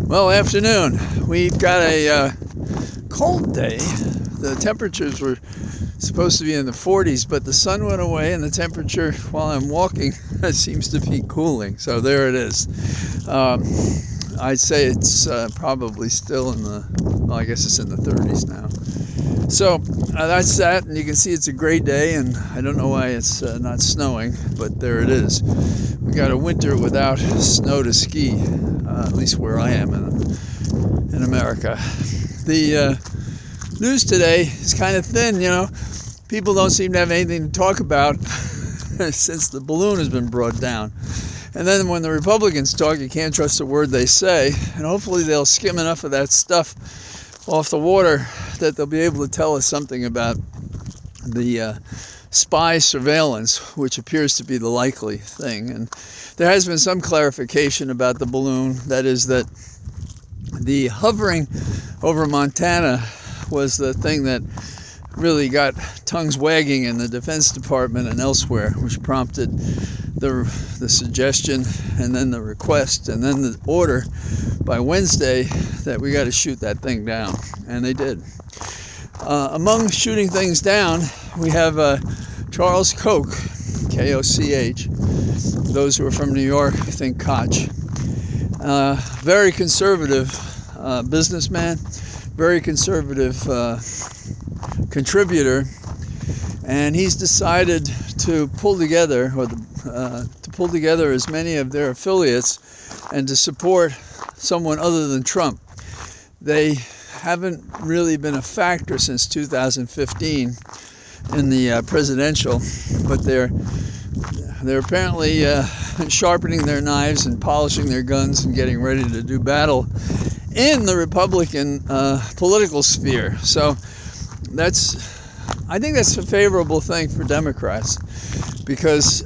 Well, afternoon. We've got a cold day. The temperatures were supposed to be in the 40s, but the sun went away and the temperature while I'm walking seems to be cooling. So there it is. I'd say it's probably still in well, I guess it's in the 30s now. So that's that, and you can see it's a gray day, and I don't know why it's not snowing, but there it is. We got a winter without snow to ski, at least where I am in America. The news today is kind of thin, People don't seem to have anything to talk about since the balloon has been brought down. And then when the Republicans talk, you can't trust a word they say, and hopefully they'll skim enough of that stuff off the water that they'll be able to tell us something about the spy surveillance, which appears to be the likely thing. And there has been some clarification about the balloon. That is that the hovering over Montana was the thing that really got tongues wagging in the Defense Department and elsewhere, which prompted the suggestion and then the request and then the order by Wednesday that we got to shoot that thing down, and they did. Among shooting things down, we have Charles Koch, K-O-C-H. Those who are from New York think Koch. Very conservative businessman, very conservative contributor, and he's decided to pull together, as many of their affiliates and to support someone other than Trump. They haven't really been a factor since 2015 in the presidential, but they're apparently sharpening their knives and polishing their guns and getting ready to do battle in the Republican political sphere. So I think that's a favorable thing for Democrats, because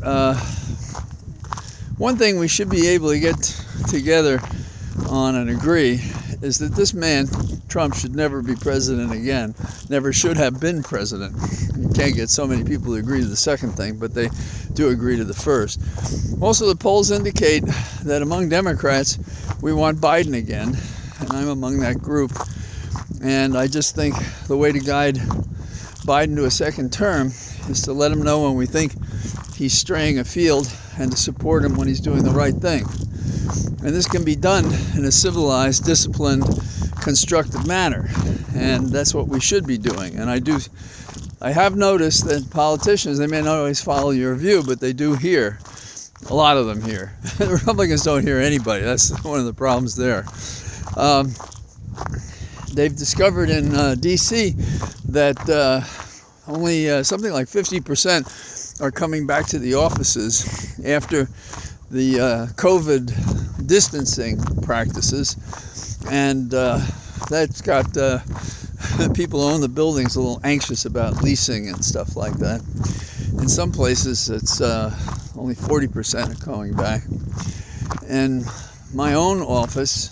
one thing we should be able to get together on and agree is that this man, Trump, should never be president again, never should have been president. You can't get so many people to agree to the second thing, but they do agree to the first. Also, the polls indicate that among Democrats, we want Biden again, and I'm among that group. And I just think the way to guide Biden to a second term is to let him know when we think he's straying afield and to support him when he's doing the right thing. And this can be done in a civilized, disciplined, constructive manner. And that's what we should be doing. And I have noticed that politicians, they may not always follow your view, but they do hear. A lot of them hear. The Republicans don't hear anybody. That's one of the problems there. They've discovered in D.C. that only something like 50% are coming back to the offices after the COVID distancing practices, and that's got people who own the buildings a little anxious about leasing and stuff like that. In some places, it's only 40% are coming back. In my own office,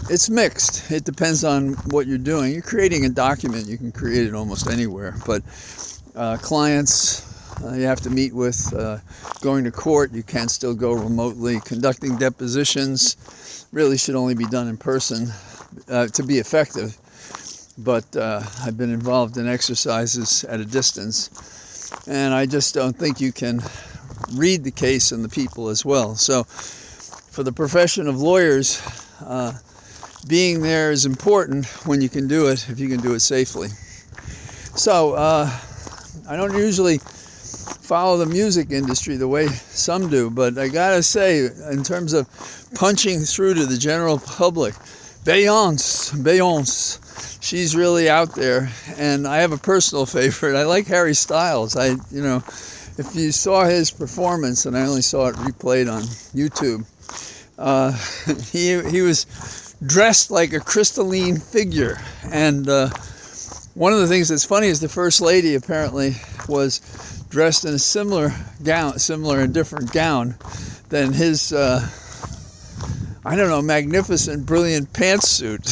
it's mixed. It depends on what you're doing. You're creating a document, you can create it almost anywhere, but clients you have to meet with, going to court, you can still go remotely. Conducting depositions really should only be done in person to be effective, but I've been involved in exercises at a distance, and I just don't think you can read the case and the people as well. So for the profession of lawyers, being there is important when you can do it, if you can do it safely. So I don't usually follow the music industry the way some do, but I gotta say, in terms of punching through to the general public, Beyonce, she's really out there. And I have a personal favorite. I like Harry Styles. If you saw his performance, and I only saw it replayed on YouTube, he was dressed like a crystalline figure. And one of the things that's funny is the First Lady apparently was dressed in a similar and different gown than his, magnificent, brilliant pantsuit.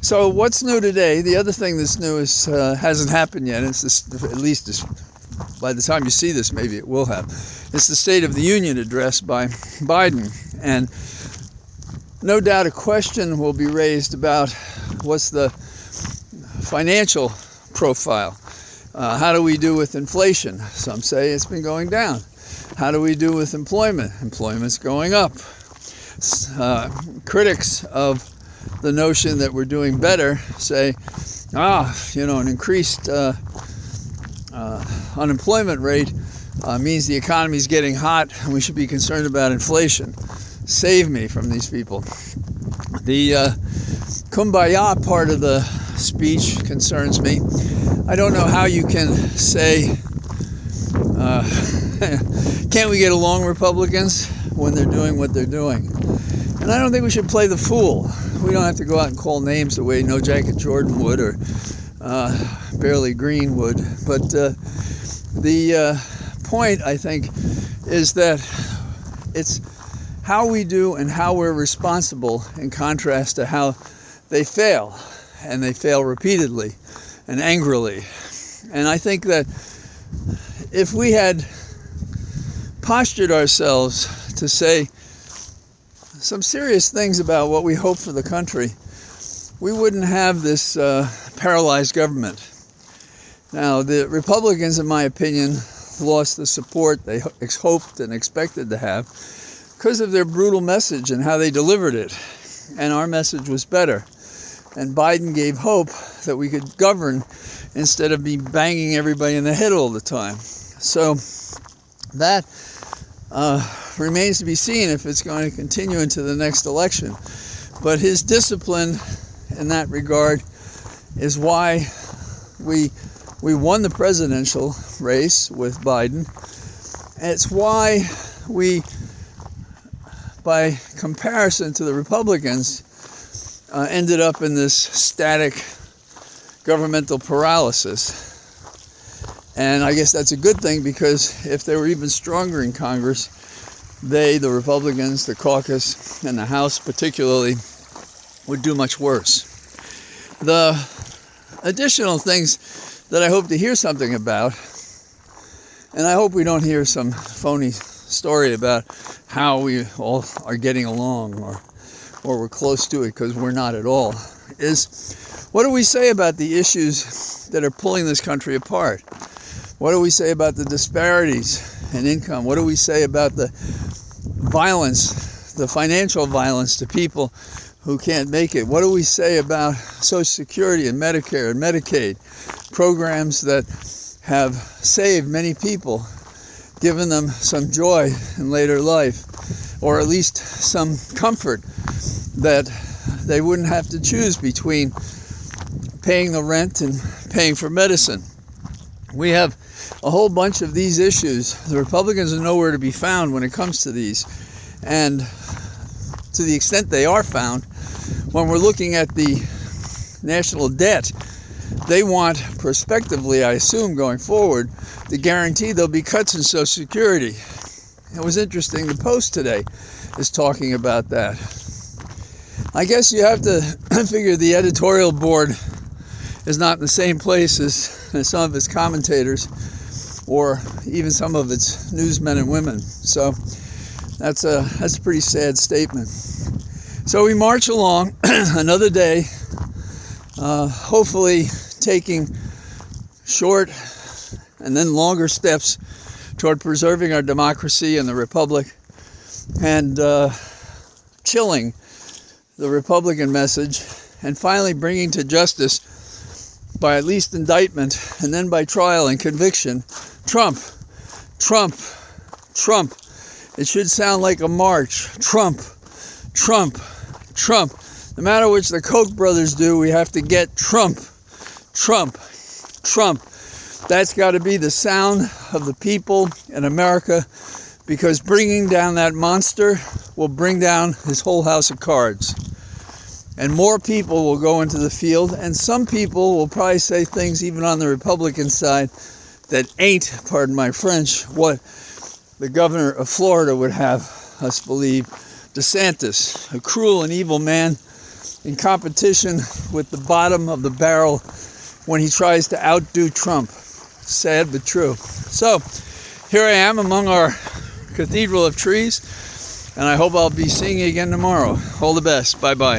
So what's new today? The other thing that's new is hasn't happened yet. It's at least by the time you see this, maybe it will have. It's the State of the Union address by Biden. And no doubt a question will be raised about what's the financial profile. How do we do with inflation? Some say it's been going down. How do we do with employment? Employment's going up. Critics of the notion that we're doing better say, an increased unemployment rate means the economy's getting hot and we should be concerned about inflation. Save me from these people. The kumbaya part of the speech concerns me. I don't know how you can say, can't we get along, Republicans, when they're doing what they're doing? And I don't think we should play the fool. We don't have to go out and call names the way No Jacket Jordan would or Barely Green would. But the point, I think, is that it's how we do and how we're responsible in contrast to how they fail. And they fail repeatedly and angrily. And I think that if we had postured ourselves to say some serious things about what we hope for the country, we wouldn't have this paralyzed government. Now, the Republicans, in my opinion, lost the support they hoped and expected to have because of their brutal message and how they delivered it. And our message was better. And Biden gave hope that we could govern instead of be banging everybody in the head all the time. So that remains to be seen if it's going to continue into the next election. But his discipline in that regard is why we won the presidential race with Biden. It's why we, by comparison to the Republicans, ended up in this static governmental paralysis. And I guess that's a good thing, because if they were even stronger in Congress, the Republicans, the caucus, and the House particularly, would do much worse. The additional things that I hope to hear something about, and I hope we don't hear some phony story about how we all are getting along or we're close to it, because we're not at all, is what do we say about the issues that are pulling this country apart? What do we say about the disparities in income? What do we say about the violence, the financial violence to people who can't make it? What do we say about Social Security and Medicare and Medicaid, programs that have saved many people, given them some joy in later life, or at least some comfort that they wouldn't have to choose between paying the rent and paying for medicine? We have a whole bunch of these issues. The Republicans are nowhere to be found when it comes to these. And to the extent they are found, when we're looking at the national debt, they want prospectively, I assume, going forward, to guarantee there'll be cuts in Social Security. It was interesting, the Post today is talking about that. I guess you have to figure the editorial board is not in the same place as some of its commentators, or even some of its newsmen and women. So that's a pretty sad statement. So we march along another day, hopefully taking short and then longer steps toward preserving our democracy and the republic, and chilling the Republican message, and finally bringing to justice, by at least indictment and then by trial and conviction, Trump. Trump. Trump. It should sound like a march. Trump. Trump. Trump. No matter which the Koch brothers do, we have to get Trump. Trump. Trump. That's got to be the sound of the people in America, because bringing down that monster will bring down his whole house of cards. And more people will go into the field, and some people will probably say things even on the Republican side that ain't, pardon my French, what the governor of Florida would have us believe. DeSantis, a cruel and evil man in competition with the bottom of the barrel when he tries to outdo Trump. Sad but true. So here I am among our cathedral of trees, And I hope I'll be seeing you again tomorrow. All the best. Bye-bye.